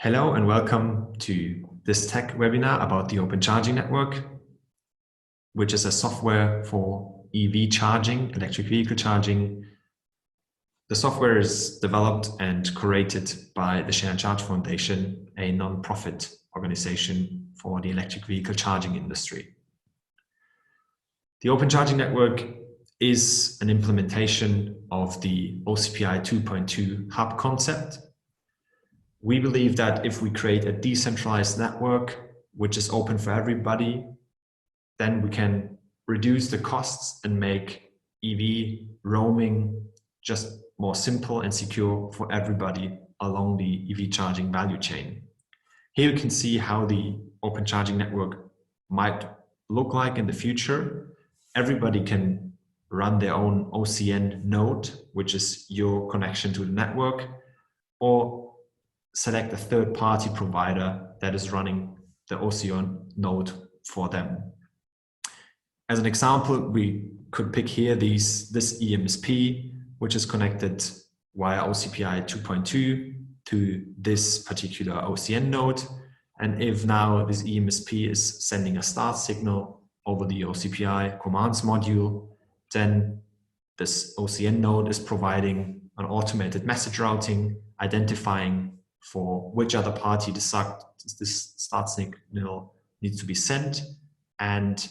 Hello and welcome to this tech webinar about the Open Charging Network, which is a software for EV charging, electric vehicle charging. The software is developed and created by the Share&Charge Foundation, a non-profit organization for the electric vehicle charging industry. The Open Charging Network is an implementation of the OCPI 2.2 hub concept. We believe that if we create a decentralized network, which is open for everybody, then we can reduce the costs and make EV roaming just more simple and secure for everybody along the EV charging value chain. Here you can see how the Open Charging Network might look like in the future. Everybody can run their own OCN node, which is your connection to the network, or select a third-party provider that is running the OCN node for them. As an example, we could pick here this eMSP, which is connected via OCPI 2.2 to this particular OCN node. And if now this eMSP is sending a start signal over the OCPI commands module, then this OCN node is providing an automated message routing, identifying for which other party this start signal needs to be sent, and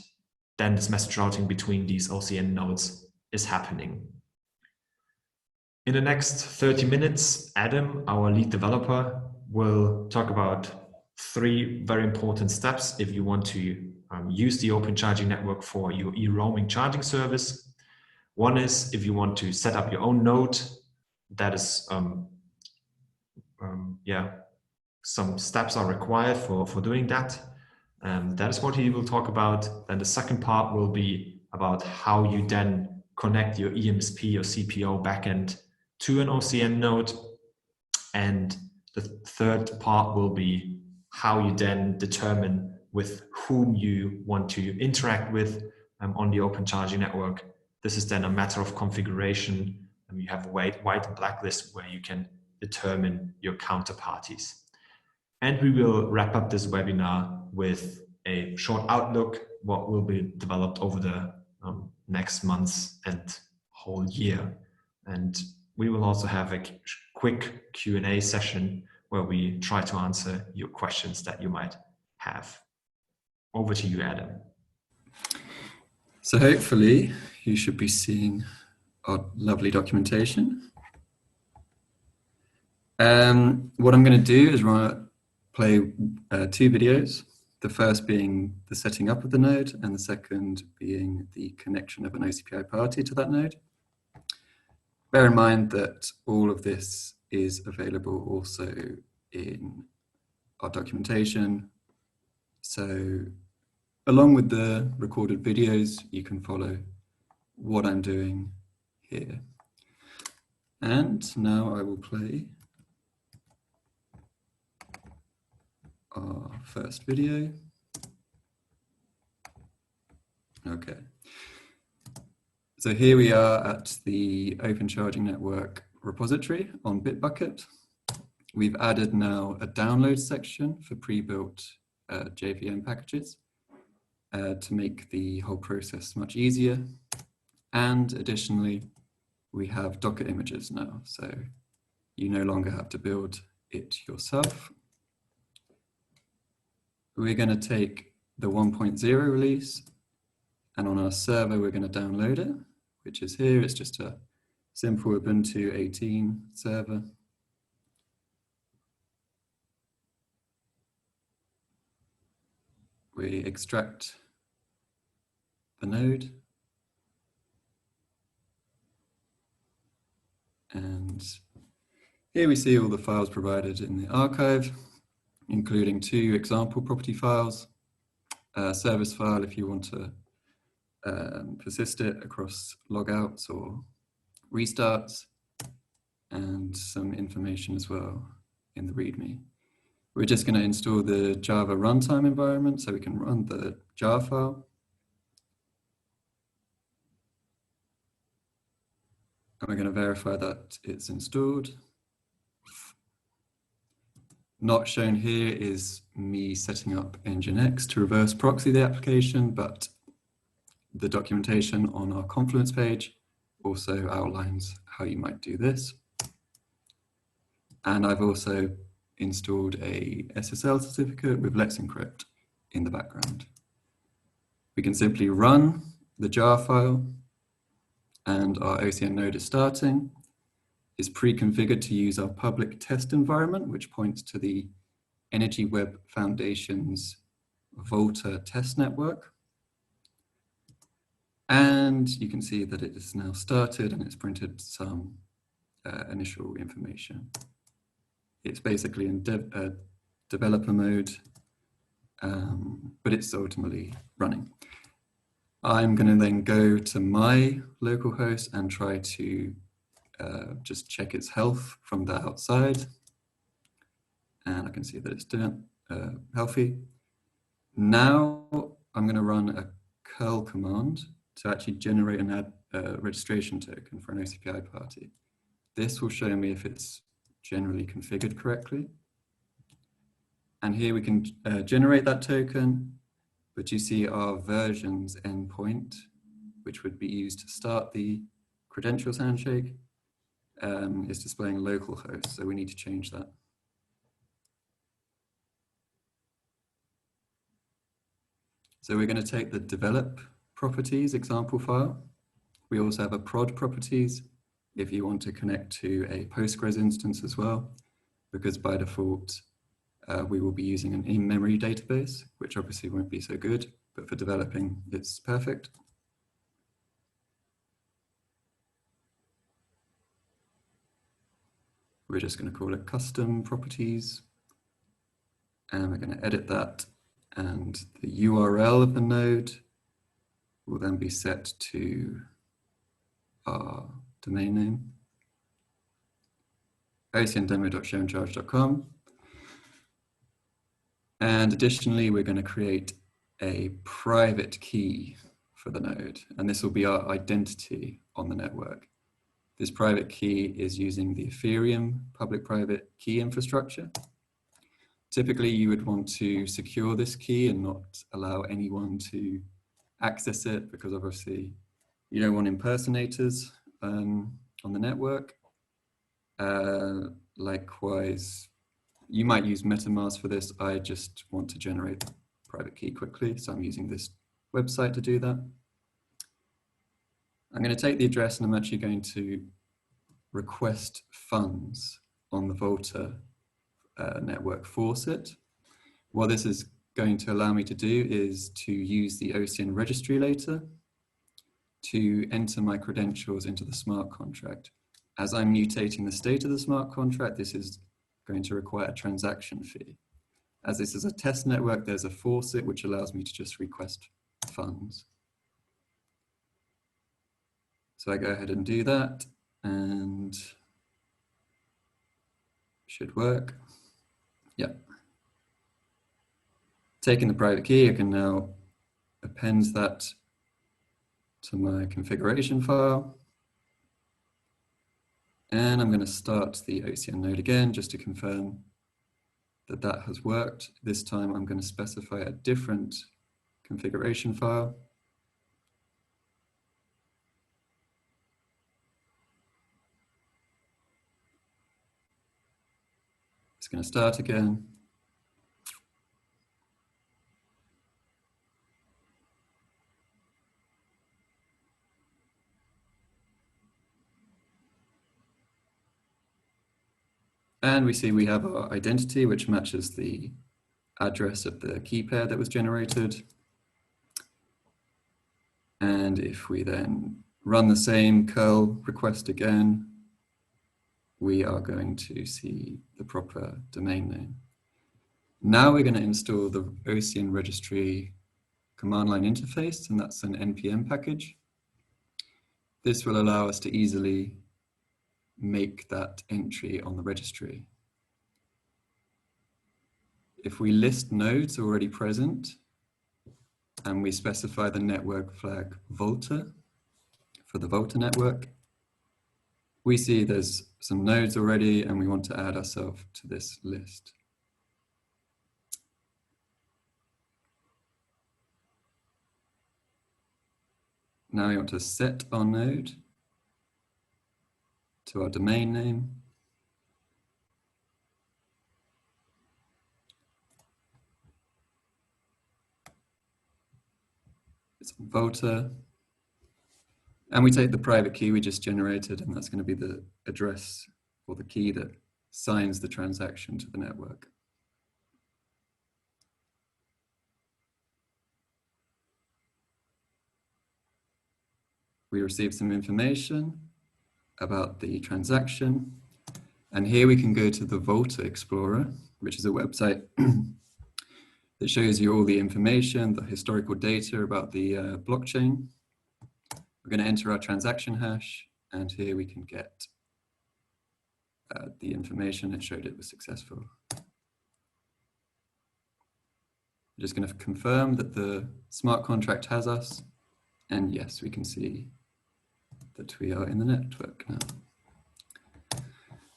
then this message routing between these OCN nodes is happening. In the next 30 minutes, Adam, our lead developer, will talk about 3 very important steps if you want to use the Open Charging Network for your e-roaming charging service. One is if you want to set up your own node. That is some steps are required for doing that. That is what he will talk about. Then the second part will be about how you then connect your eMSP or CPO backend to an OCN node. And the third part will be how you then determine with whom you want to interact with on the Open Charging Network. This is then a matter of configuration. You have a white and black list where you can determine your counterparties. And we will wrap up this webinar with a short outlook, what will be developed over the next months and whole year. And we will also have a quick Q&A session where we try to answer your questions that you might have. Over to you, Adam. So hopefully you should be seeing our lovely documentation. What I'm going to do is play 2 videos, the first being the setting up of the node and the second being the connection of an OCPI party to that node. Bear in mind that all of this is available also in our documentation. So along with the recorded videos, you can follow what I'm doing here. And now I will play our first video. Okay. So here we are at the Open Charging Network repository on Bitbucket. We've added now a download section for pre-built JVM packages to make the whole process much easier. And additionally, we have Docker images now, so you no longer have to build it yourself. We're going to take the 1.0 release, and on our server we're going to download it, which is here. It's just a simple Ubuntu 18 server. We extract the node, and here we see all the files provided in the archive, including 2 example property files, a service file if you want to persist it across logouts or restarts, and some information as well in the README. We're just going to install the Java runtime environment so we can run the jar file. And we're going to verify that it's installed. Not shown here is me setting up Nginx to reverse proxy the application, but the documentation on our Confluence page also outlines how you might do this. And I've also installed a SSL certificate with Let's Encrypt in the background. We can simply run the jar file, and our OCN node is starting. It's pre-configured to use our public test environment, which points to the Energy Web Foundation's Volta test network. And you can see that it is now started and it's printed some initial information. It's basically in developer mode, but it's ultimately running. I'm going to then go to my local host and try to just check its health from the outside. And I can see that it's doing healthy. Now I'm going to run a curl command to actually generate and add a registration token for an OCPI party. This will show me if it's generally configured correctly. And here we can generate that token, but you see our versions endpoint, which would be used to start the credentials handshake, is displaying localhost, so we need to change that. So we're going to take the develop properties example file. We also have a prod properties if you want to connect to a Postgres instance as well, because by default, we will be using an in-memory database, which obviously won't be so good, but for developing, it's perfect. We're just going to call it custom properties, and we're going to edit that, and the URL of the node will then be set to our domain name, ocndemo.shareandcharge.com. And additionally, we're going to create a private key for the node, and this will be our identity on the network. This private key is using the Ethereum public-private key infrastructure. Typically, you would want to secure this key and not allow anyone to access it, because obviously you don't want impersonators on the network. Likewise, you might use MetaMask for this. I just want to generate a private key quickly, so I'm using this website to do that. I'm going to take the address and I'm actually going to request funds on the Volta network faucet. What this is going to allow me to do is to use the OCN registry later to enter my credentials into the smart contract. As I'm mutating the state of the smart contract, this is going to require a transaction fee. As this is a test network, there's a faucet which allows me to just request funds. So I go ahead and do that, and should work. Yeah. Taking the private key, I can now append that to my configuration file. And I'm going to start the OCN node again just to confirm that that has worked. This time I'm going to specify a different configuration file. It's going to start again. And we see we have our identity, which matches the address of the key pair that was generated. And if we then run the same curl request again, we are going to see the proper domain name. Now we're going to install the OCN registry command line interface, and that's an NPM package. This will allow us to easily make that entry on the registry. If we list nodes already present and we specify the network flag Volta for the Volta network, we see there's some nodes already and we want to add ourselves to this list. Now we want to set our node to our domain name. It's on Volta. And we take the private key we just generated, and that's going to be the address or the key that signs the transaction to the network. We receive some information about the transaction. And here we can go to the Volta Explorer, which is a website that shows you all the information, the historical data about the blockchain. We're going to enter our transaction hash, and here we can get the information that showed it was successful. I'm just going to confirm that the smart contract has us, and yes, we can see that we are in the network now.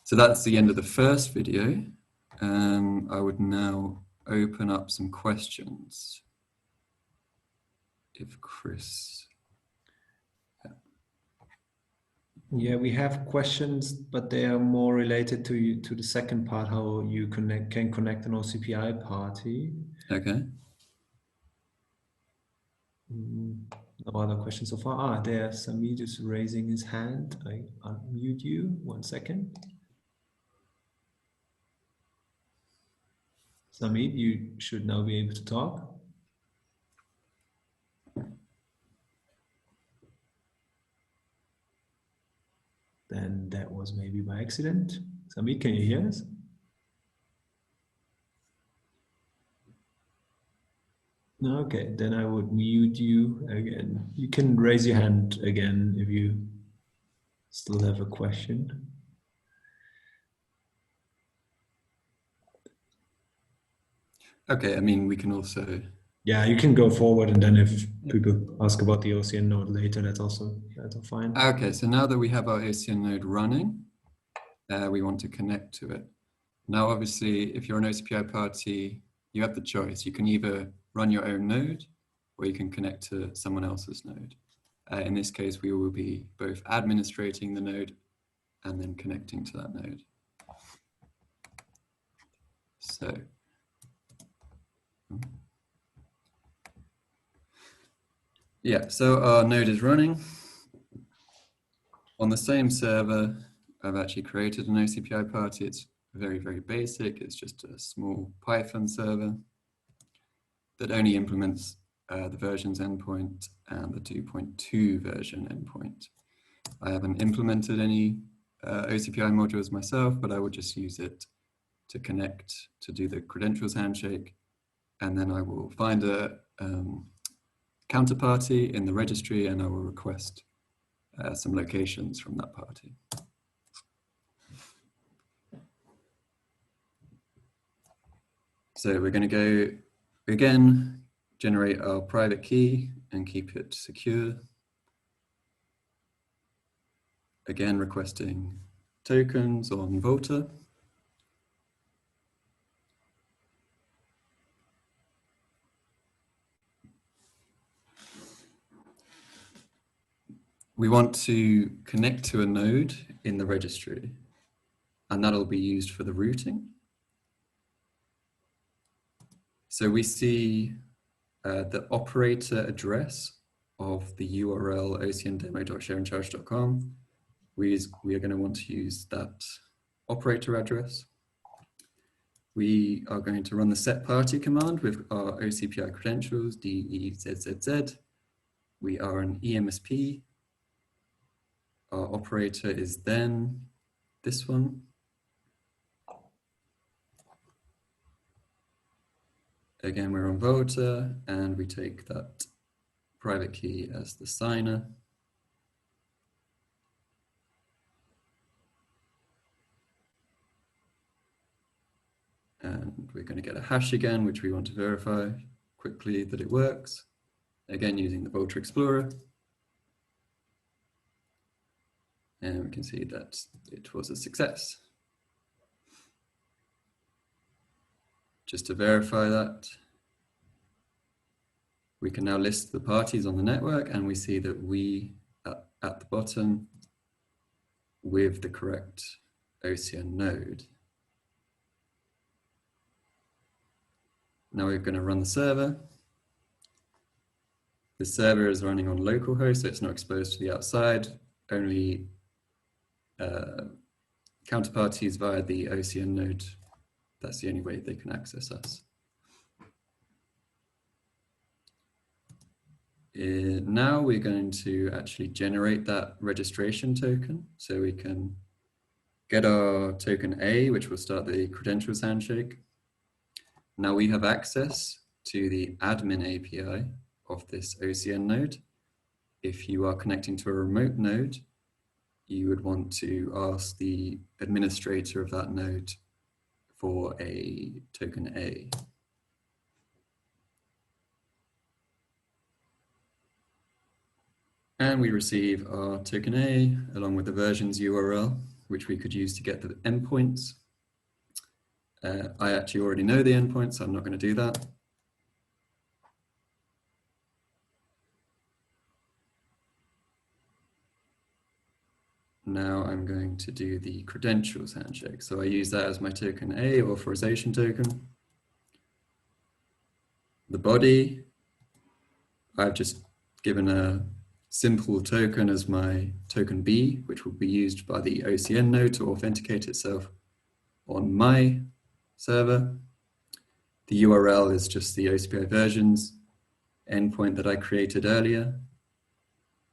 So that's the end of the first video. I would now open up some questions. If Chris... Yeah, we have questions, but they are more related to the second part, how you can connect an OCPI party. Okay. No other questions so far. There, Samid is raising his hand. I unmute you. 1 second. Samid, you should now be able to talk. Then that was maybe by accident. Samid, can you hear us? Okay, then I would mute you again. You can raise your hand again if you still have a question. Okay, I mean, we can also... Yeah, you can go forward, and then if people ask about the OCN node later, that's also fine. Okay, so now that we have our OCN node running, we want to connect to it. Now, obviously, if you're an OCPI party, you have the choice. You can either run your own node, or you can connect to someone else's node. In this case, we will be both administrating the node and then connecting to that node. So, yeah, so our node is running. On the same server, I've actually created an OCPI party. It's very, very basic. It's just a small Python server that only implements the versions endpoint and the 2.2 version endpoint. I haven't implemented any OCPI modules myself, but I will just use it to connect, to do the credentials handshake, and then I will find a counterparty in the registry, and I will request some locations from that party. So we're going to go, again, generate our private key and keep it secure. Again, requesting tokens on Volta. We want to connect to a node in the registry, and that'll be used for the routing. So we see the operator address of the URL ocndemo.shareandcharge.com. We are going to want to use that operator address. We are going to run the set party command with our OCPI credentials, DEZZZ. We are an eMSP. Our operator is then this one. Again, we're on Volta, and we take that private key as the signer. And we're going to get a hash again, which we want to verify quickly that it works. Again, using the Volta Explorer. And we can see that it was a success. Just to verify that, We can now list the parties on the network, and we see that we at the bottom with the correct OCN node. Now we're going to run the server. The server is running on localhost, so it's not exposed to the outside, only counterparties via the OCN node. That's the only way they can access us. Now we're going to actually generate that registration token. So we can get our token A, which will start the credentials handshake. Now we have access to the admin API of this OCN node. If you are connecting to a remote node, you would want to ask the administrator of that node for a token A. And we receive our token A along with the versions URL, which we could use to get the endpoints. I actually already know the endpoints, so I'm not going to do that. Now I'm going to do the credentials handshake. So I use that as my token A authorization token. The body, I've just given a simple token as my token B, which will be used by the OCN node to authenticate itself on my server. The URL is just the OCPI versions endpoint that I created earlier.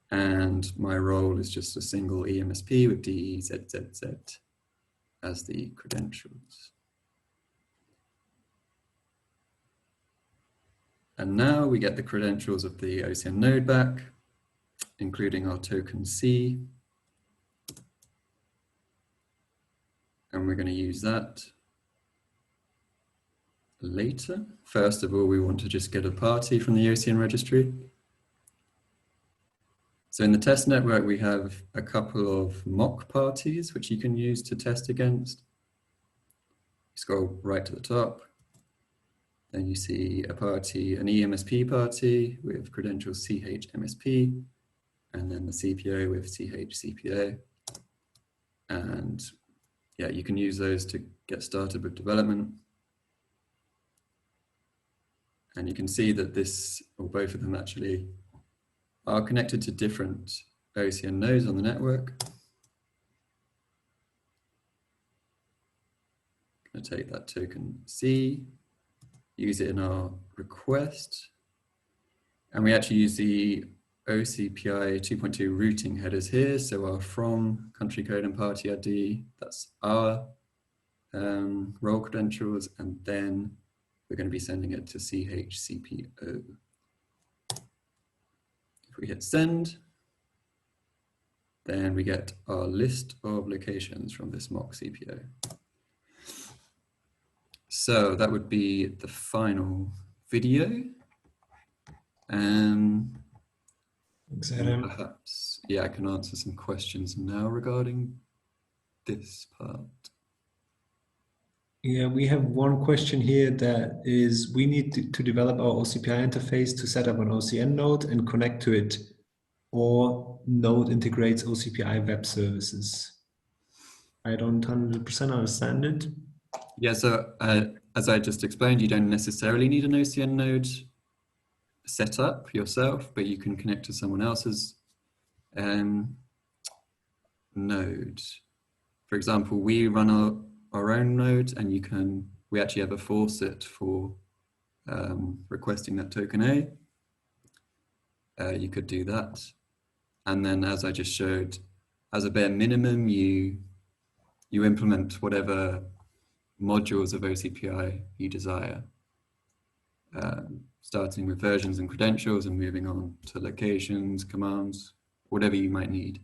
And my role is just a single eMSP with DEZZZ as the credentials. And now we get the credentials of the OCN node back, including our token C. And we're going to use that later. First of all, we want to just get a party from the OCN registry. So in the test network, we have a couple of mock parties, which you can use to test against. Scroll right to the top. Then you see a party, an eMSP party with credentials CHMSP, and then the CPO with CHCPO. And yeah, you can use those to get started with development. And you can see that this, or both of them actually, are connected to different OCN nodes on the network. I'm going to take that token C, use it in our request, and we actually use the OCPI 2.2 routing headers here. So our from, country code, and party ID, that's our role credentials, and then we're going to be sending it to CHCPO. If we hit send, then we get our list of locations from this mock CPO. So that would be the final video. Thanks, Adam. Perhaps, yeah, I can answer some questions now regarding this part. Yeah, we have one question here that is, we need to develop our OCPI interface to set up an OCN node and connect to it, or Node integrates OCPI web services. I don't 100% understand it. Yeah, so as I just explained, you don't necessarily need an OCN node set up yourself, but you can connect to someone else's node. For example, we run our own node, and we actually have a faucet for requesting that token A. You could do that. And then, as I just showed, as a bare minimum, you implement whatever modules of OCPI you desire, starting with versions and credentials and moving on to locations, commands, whatever you might need.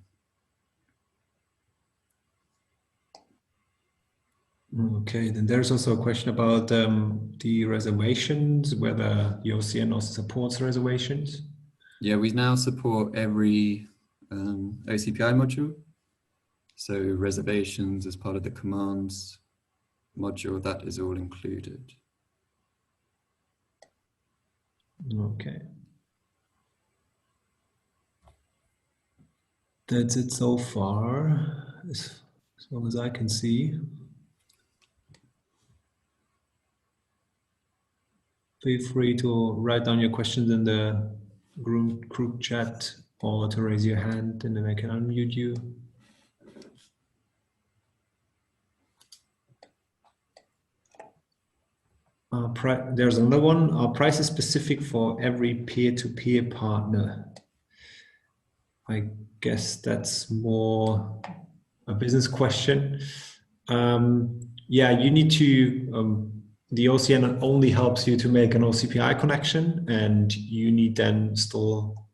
Okay, then there's also a question about the reservations, whether the OCN also supports reservations. Yeah, we now support every OCPI module. So reservations as part of the commands module, that is all included. Okay. That's it so far, as long as I can see. Feel free to write down your questions in the group chat or to raise your hand and then I can unmute you. There's another one. Our price is specific for every peer-to-peer partner. I guess that's more a business question. Yeah, you need to, the OCN only helps you to make an OCPI connection, and you need then still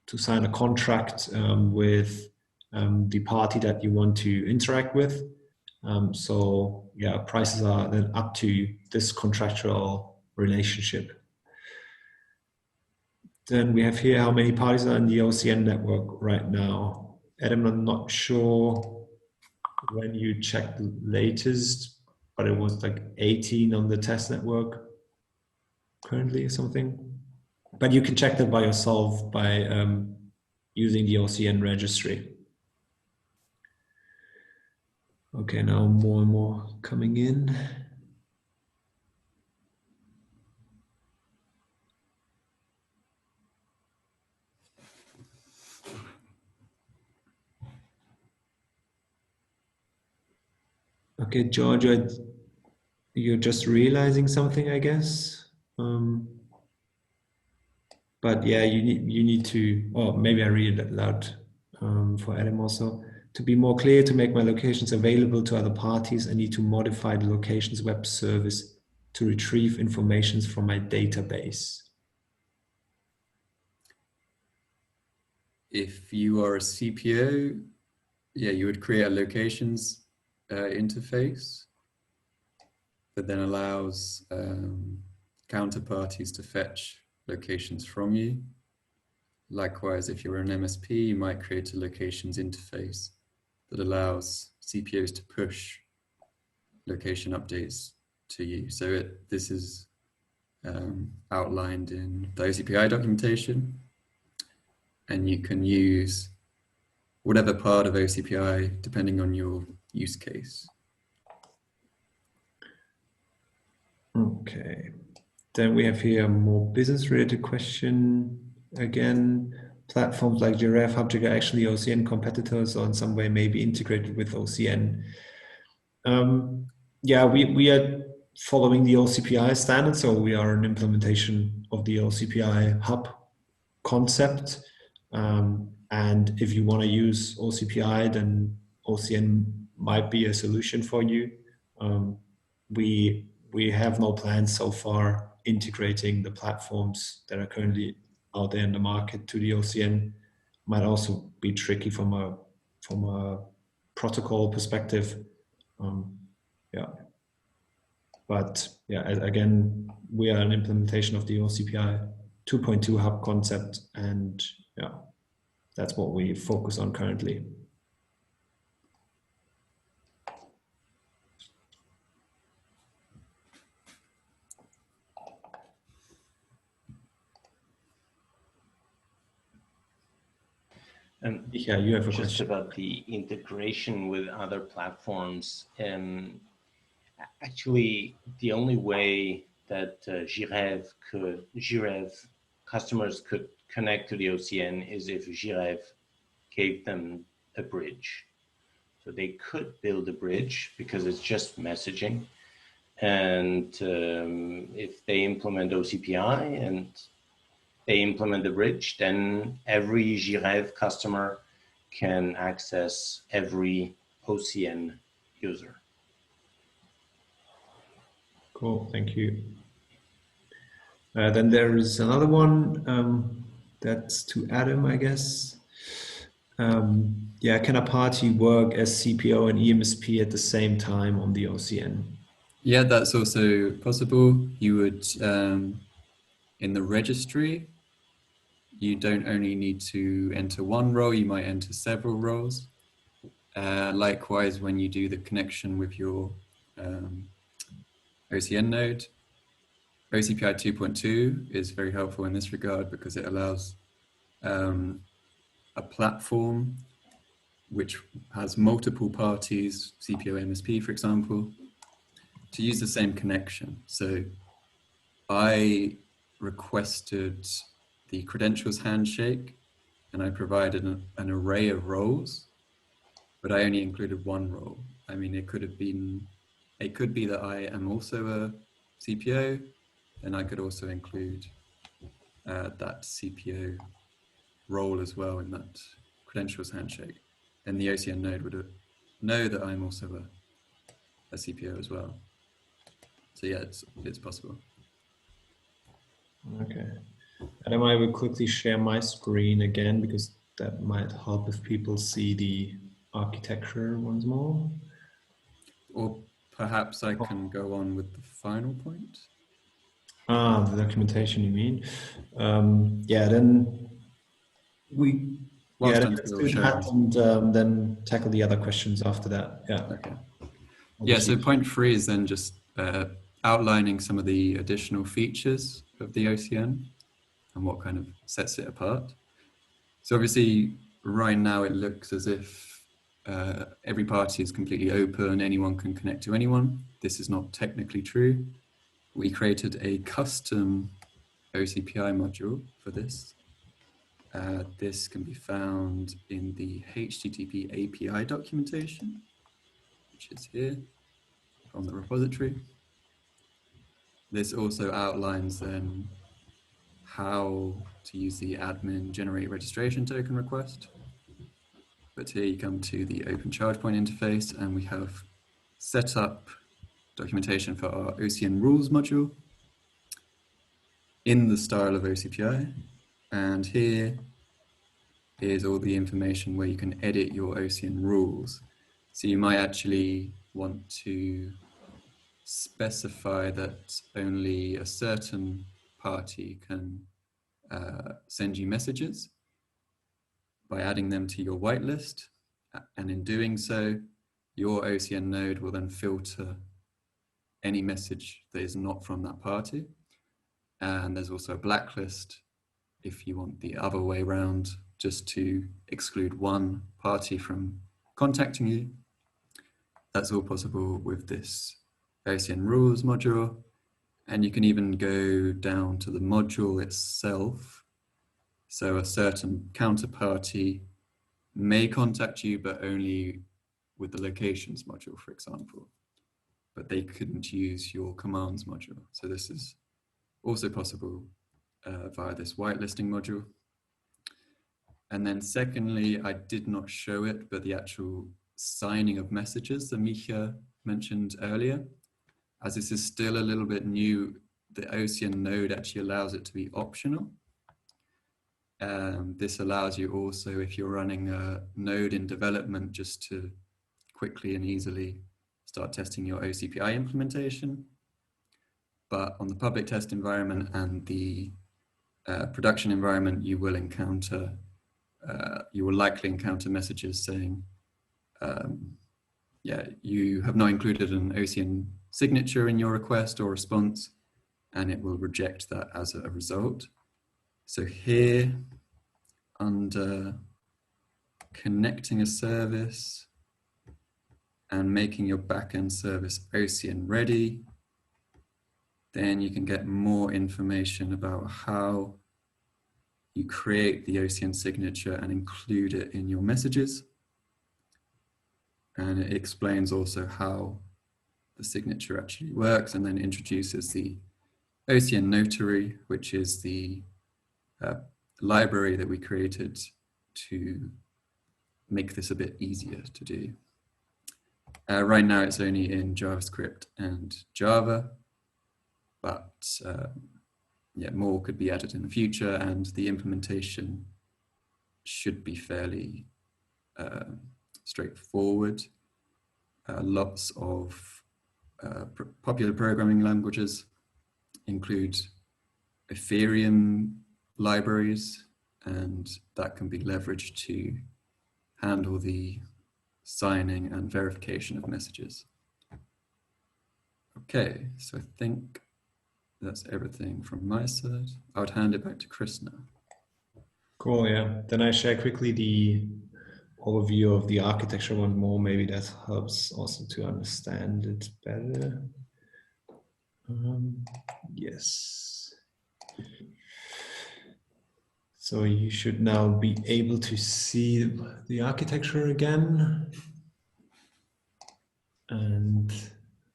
to sign a contract with the party that you want to interact with. So yeah, prices are then up to this contractual relationship. Then we have here how many parties are in the OCN network right now. Adam, I'm not sure when you checked the latest, but it was like 18 on the test network currently or something. But you can check that by yourself by using the OCN registry. Okay, now more and more coming in. Okay, George, you're just realizing something, I guess. But yeah, you need to, or maybe I read it loud for Adam also. To be more clear, to make my locations available to other parties, I need to modify the locations web service to retrieve information from my database. If you are a CPO, yeah, you would create a locations interface that then allows counterparties to fetch locations from you. Likewise, if you're an MSP, you might create a locations interface that allows CPOs to push location updates to you. So this is outlined in the OCPI documentation, and you can use whatever part of OCPI depending on your use case. Okay, then we have here a more business-related question. Again, platforms like Giraffe, Hubjig are actually OCN competitors or in some way maybe integrated with OCN. Yeah, we are following the OCPI standard, so we are an implementation of the OCPI hub concept. And if you want to use OCPI, then OCN might be a solution for you. We have no plans so far integrating the platforms that are currently out there in the market to the OCN. Might also be tricky from a protocol perspective. Yeah, but yeah, again, we are an implementation of the OCPI 2.2 hub concept, and yeah, that's what we focus on currently. Yeah, you have a just question about the integration with other platforms. Actually, the only way that Giraffe customers could connect to the OCN is if Giraffe gave them a bridge. So they could build a bridge because it's just messaging. And if they implement OCPI and they implement the bridge, then every Giraffe customer can access every OCN user. Cool, thank you. Then there is another one that's to Adam, I guess. Yeah, can a party work as CPO and eMSP at the same time on the OCN? Yeah, that's also possible. You would, in the registry, you don't only need to enter one role, you might enter several roles. Likewise, when you do the connection with your OCN node, OCPI 2.2 is very helpful in this regard because it allows a platform which has multiple parties, CPO eMSP, for example, to use the same connection. So I requested the credentials handshake, and I provided an array of roles, but I only included one role. I mean, it could be that I am also a CPO, and I could also include that CPO role as well in that credentials handshake. And the OCN node would know that I'm also a CPO as well. So yeah, it's possible. Okay. And then I will quickly share my screen again, because that might help if people see the architecture once more. Or perhaps I can go on with the final point. Ah, the documentation, you mean? Yeah, then we Whilst I'm let's still do sharing. that, and then tackle the other questions after that. Yeah. Okay. Yeah, so point 3 is then just outlining some of the additional features of the OCN and what kind of sets it apart. So obviously, right now it looks as if every party is completely open, anyone can connect to anyone. This is not technically true. We created a custom OCPI module for this. This can be found in the HTTP API documentation, which is here from the repository. This also outlines then how to use the admin generate registration token request. But here you come to the Open Charge Point interface, and we have set up documentation for our OCN rules module in the style of OCPI. And here is all the information where you can edit your OCN rules. So you might actually want to specify that only a certain party can send you messages by adding them to your whitelist. And in doing so, your OCN node will then filter any message that is not from that party. And there's also a blacklist if you want the other way around, just to exclude one party from contacting you. That's all possible with this OCN rules module. And you can even go down to the module itself. So a certain counterparty may contact you, but only with the locations module, for example. But they couldn't use your commands module. So this is also possible via this whitelisting module. And then secondly, I did not show it, but the actual signing of messages that Micha mentioned earlier, as this is still a little bit new, the OCN node actually allows it to be optional. This allows you also, if you're running a node in development, just to quickly and easily start testing your OCPI implementation. But on the public test environment and the production environment, you will encounter, you will likely encounter messages saying, yeah, you have not included an OCN signature in your request or response, and it will reject that as a result. So here, under connecting a service and making your backend service OCN ready, then you can get more information about how you create the OCN signature and include it in your messages. And it explains also how the signature actually works, and then introduces the OCN notary, which is the library that we created to make this a bit easier to do. Right now it's only in JavaScript and Java, but yeah, more could be added in the future, and the implementation should be fairly straightforward. Lots of popular programming languages include Ethereum libraries, and that can be leveraged to handle the signing and verification of messages. Okay, so I think that's everything from my side. I would hand it back to Chris now. Cool, yeah. Then I share quickly the overview of the architecture once more. Maybe that helps also to understand it better. Yes. So you should now be able to see the architecture again. And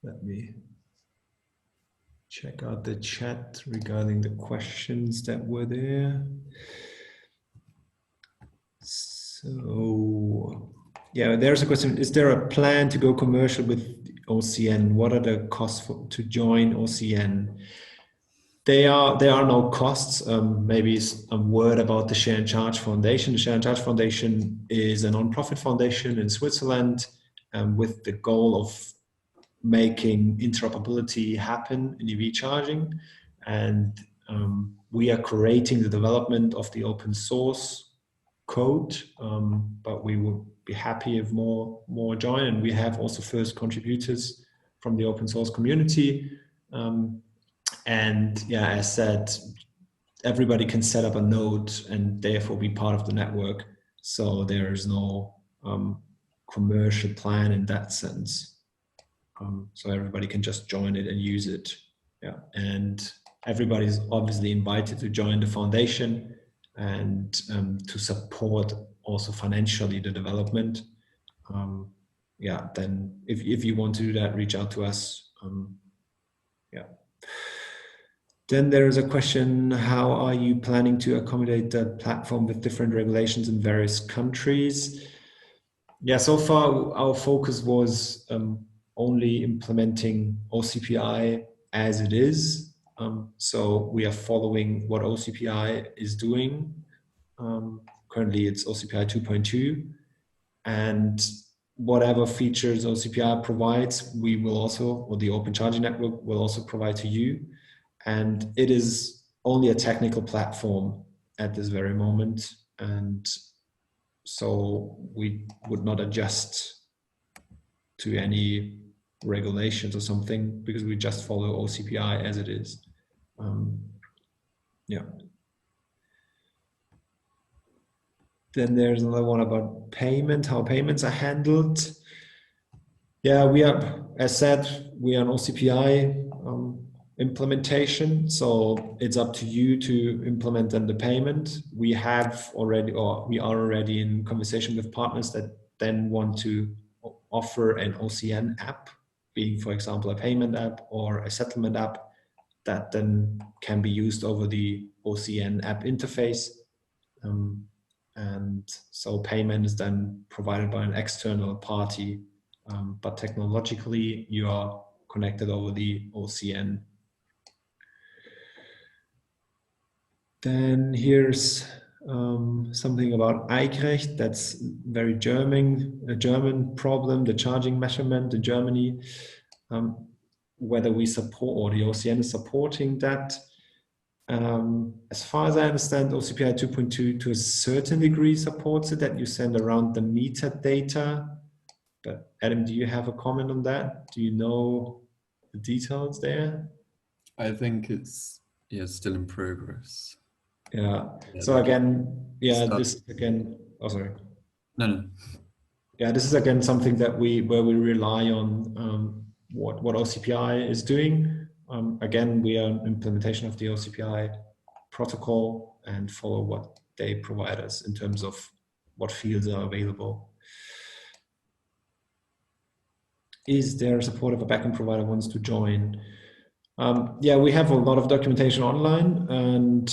let me check out the chat regarding the questions that were there. So, yeah, there's a question. Is there a plan to go commercial with OCN? What are the costs to join OCN? There are no costs. Maybe a word about the Share&Charge Foundation. The Share&Charge Foundation is a non-profit foundation in Switzerland with the goal of making interoperability happen in EV charging. And we are creating the development of the open source code, but we would be happy if more join. And we have also first contributors from the open source community. And yeah, as said, everybody can set up a node and therefore be part of the network. So there is no commercial plan in that sense. So everybody can just join it and use it. Yeah, and everybody's obviously invited to join the foundation and to support also financially the development. Yeah, then if you want to do that, reach out to us. Yeah. Then there is a question, how are you planning to accommodate the platform with different regulations in various countries? Yeah, so far our focus was only implementing OCPI as it is. So we are following what OCPI is doing. Currently it's OCPI 2.2, and whatever features OCPI provides, we will also, or the Open Charging Network will also provide to you. And it is only a technical platform at this very moment. And so we would not adjust to any regulations or something because we just follow OCPI as it is. Yeah. Then there's another one about payment, how payments are handled. Yeah, we are, as said, we are an OCPI implementation, so it's up to you to implement then the payment. We have already, or we are already in conversation with partners that then want to offer an OCN app, being, for example, a payment app or a settlement app that then can be used over the OCN app interface. And so payment is then provided by an external party, but technologically you are connected over the OCN. Then here's something about Eichrecht. That's very a German problem, the charging measurement in Germany. Whether we support, or the OCN is supporting that. As far as I understand, OCPI 2.2 to a certain degree supports it, that you send around the metadata. But Adam, do you have a comment on that? Do you know the details there? I think it's still in progress. Yeah. So again, yeah, this again. Oh, sorry. No. Yeah, this is again something that where we rely on what OCPI is doing. Again, we are an implementation of the OCPI protocol and follow what they provide us in terms of what fields are available. Is there support if a backend provider wants to join? Yeah, we have a lot of documentation online, and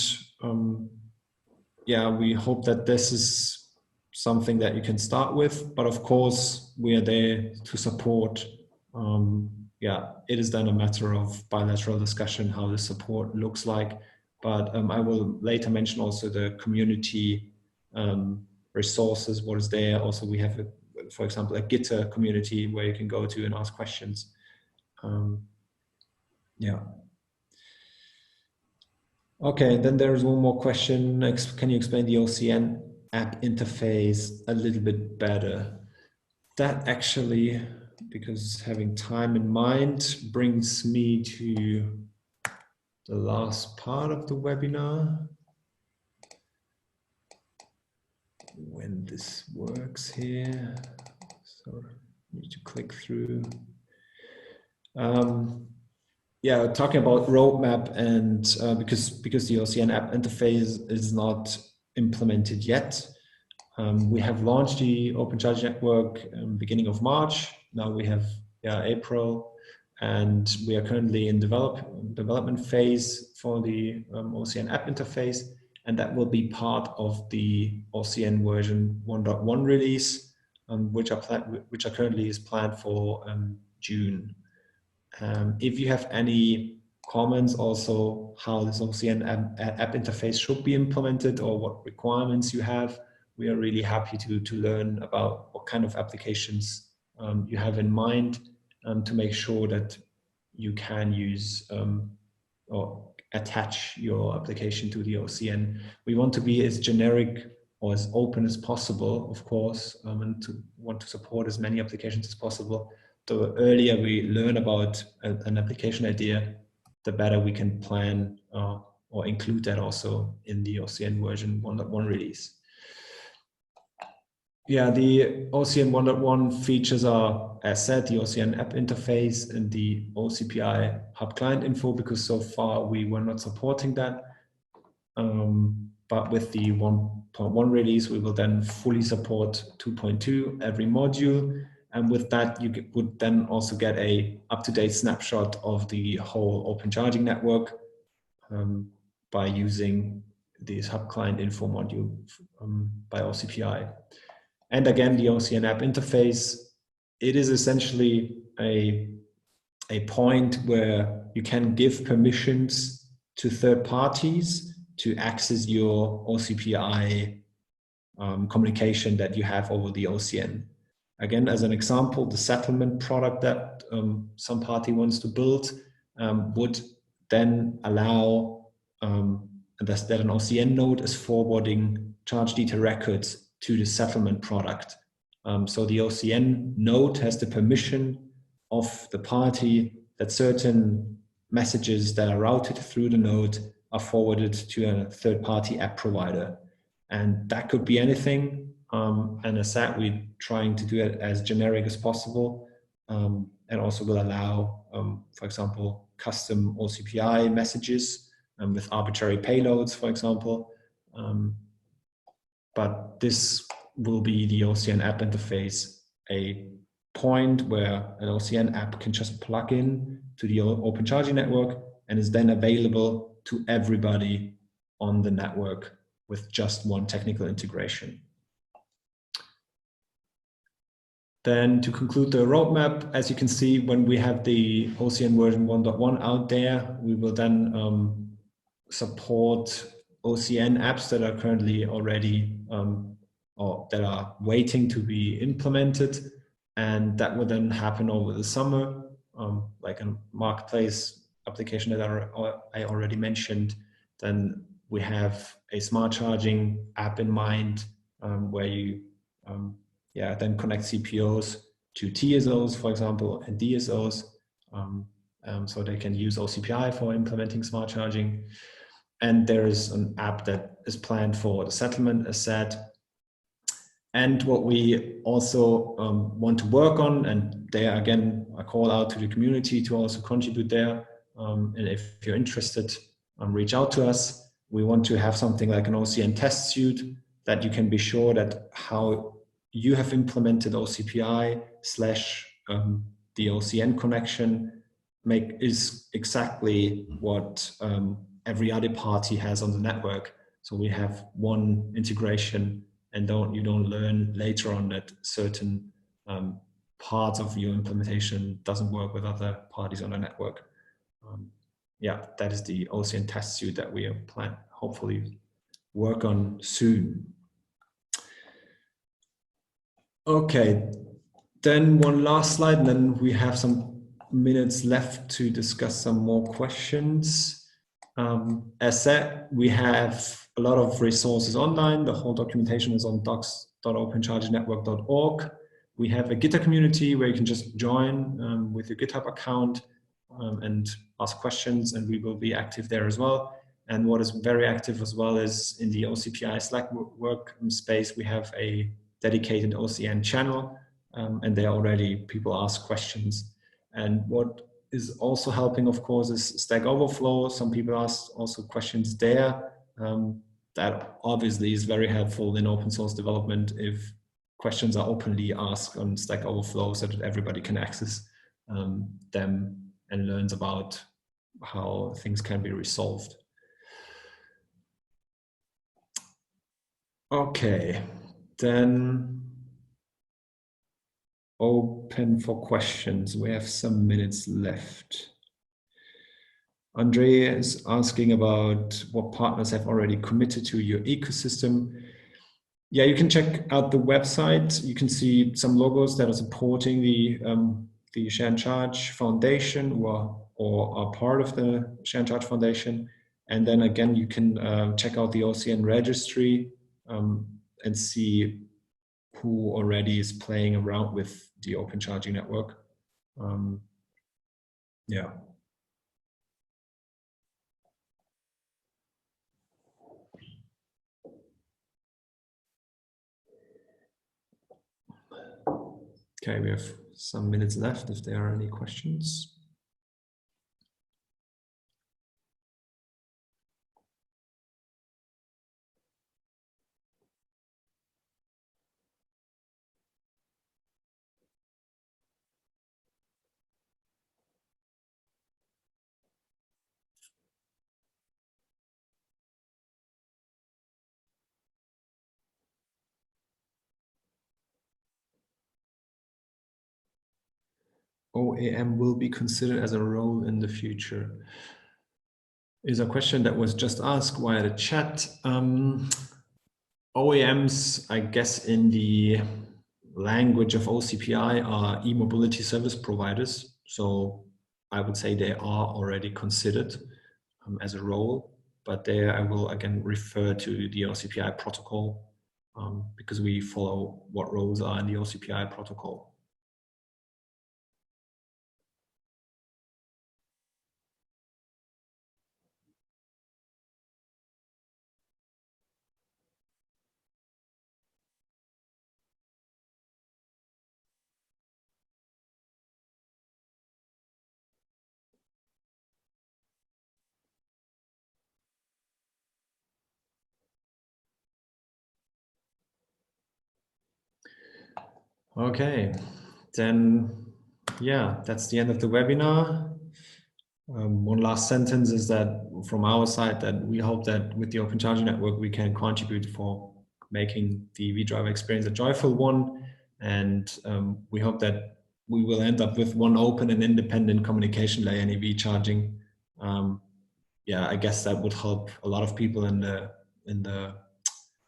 yeah, we hope that this is something that you can start with, but of course we are there to support. Yeah, it is then a matter of bilateral discussion how the support looks like, but I will later mention also the community resources, what is there. Also we have, for example, a Gitter community where you can go to and ask questions. Yeah. Okay, then there's one more question. Can you explain the OCN app interface a little bit better? That actually, because having time in mind, brings me to the last part of the webinar. when this works here. So I need to click through. Yeah, talking about roadmap, and because the OCN app interface is not implemented yet, we have launched the OpenCharge network beginning of March. Now we have April, and we are currently in development phase for the OCN app interface, and that will be part of the OCN version 1.1 release, which are currently is planned for June. If you have any comments also how this OCN app interface should be implemented or what requirements you have, we are really happy to learn about what kind of applications you have in mind to make sure that you can use or attach your application to the OCN. We want to be as generic or as open as possible, of course, and to want to support as many applications as possible. The earlier we learn about an application idea, the better we can plan or include that also in the OCN version 1.1 release. Yeah, the OCN 1.1 features are, as said, the OCN app interface and the OCPI hub client info, because so far we were not supporting that. But with the 1.1 release, we will then fully support 2.2 every module. And with that, you would then also get a up-to-date snapshot of the whole open charging network by using this hub client info module by OCPI. And again, the OCN app interface, it is essentially a point where you can give permissions to third parties to access your OCPI communication that you have over the OCN. Again, as an example, the settlement product that some party wants to build would then allow that an OCN node is forwarding charge detail records to the settlement product. So the OCN node has the permission of the party that certain messages that are routed through the node are forwarded to a third-party app provider. And that could be anything. And as said, we're trying to do it as generic as possible, and also will allow, for example, custom OCPI messages with arbitrary payloads, for example. But this will be the OCN app interface, a point where an OCN app can just plug in to the open charging network and is then available to everybody on the network with just one technical integration. Then to conclude the roadmap, as you can see, when we have the OCN version 1.1 out there, we will then support OCN apps that are currently already or that are waiting to be implemented, and that will then happen over the summer, like a marketplace application that I already mentioned. Then we have a smart charging app in mind where you then connect CPOs to TSOs, for example, and DSOs, so they can use OCPI for implementing smart charging. And there is an app that is planned for the settlement, as said. And what we also want to work on, and there again, I call out to the community to also contribute there. And if you're interested, reach out to us. We want to have something like an OCN test suite that you can be sure that how you have implemented OCPI / the OCN connection is exactly what every other party has on the network. So we have one integration, and you don't learn later on that certain parts of your implementation doesn't work with other parties on the network. That is the OCN test suite that we are planning, hopefully work on soon. Okay, then one last slide, and then we have some minutes left to discuss some more questions. As said, we have a lot of resources online. The whole documentation is on docs.openchargingnetwork.org. We have a GitHub community where you can just join with your GitHub account and ask questions, and we will be active there as well. And what is very active as well is in the OCPI Slack work space, we have a dedicated OCN channel, and there already people ask questions. And what is also helping, of course, is Stack Overflow. Some people ask also questions there. That obviously is very helpful in open source development if questions are openly asked on Stack Overflow so that everybody can access them and learns about how things can be resolved. Okay, then open for questions. We have some minutes left. Andre is asking about what partners have already committed to your ecosystem. Yeah, you can check out the website. You can see some logos that are supporting the Share&Charge Foundation or are part of the Share&Charge Foundation. And then again, you can check out the OCN registry and see who already is playing around with the Open Charging Network. Yeah. Okay, we have some minutes left if there are any questions. OAM will be considered as a role in the future. Is a question that was just asked via the chat. OAMs, I guess in the language of OCPI, are e-mobility service providers. So I would say they are already considered as a role, but there I will again refer to the OCPI protocol because we follow what roles are in the OCPI protocol. Okay, then, yeah, that's the end of the webinar. One last sentence is that from our side that we hope that with the Open Charging Network, we can contribute for making the EV driver experience a joyful one. And we hope that we will end up with one open and independent communication layer in EV charging. Yeah, I guess that would help a lot of people in the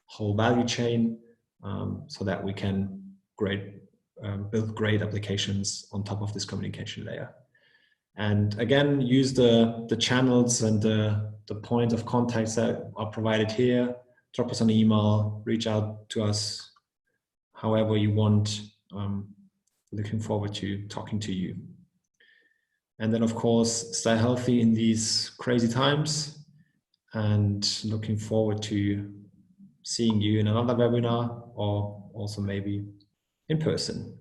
whole value chain so that we can build great applications on top of this communication layer. And again, use the channels and the points of contacts that are provided here. Drop us an email, reach out to us however you want. Looking forward to talking to you. And then, of course, stay healthy in these crazy times, and looking forward to seeing you in another webinar or also maybe in person.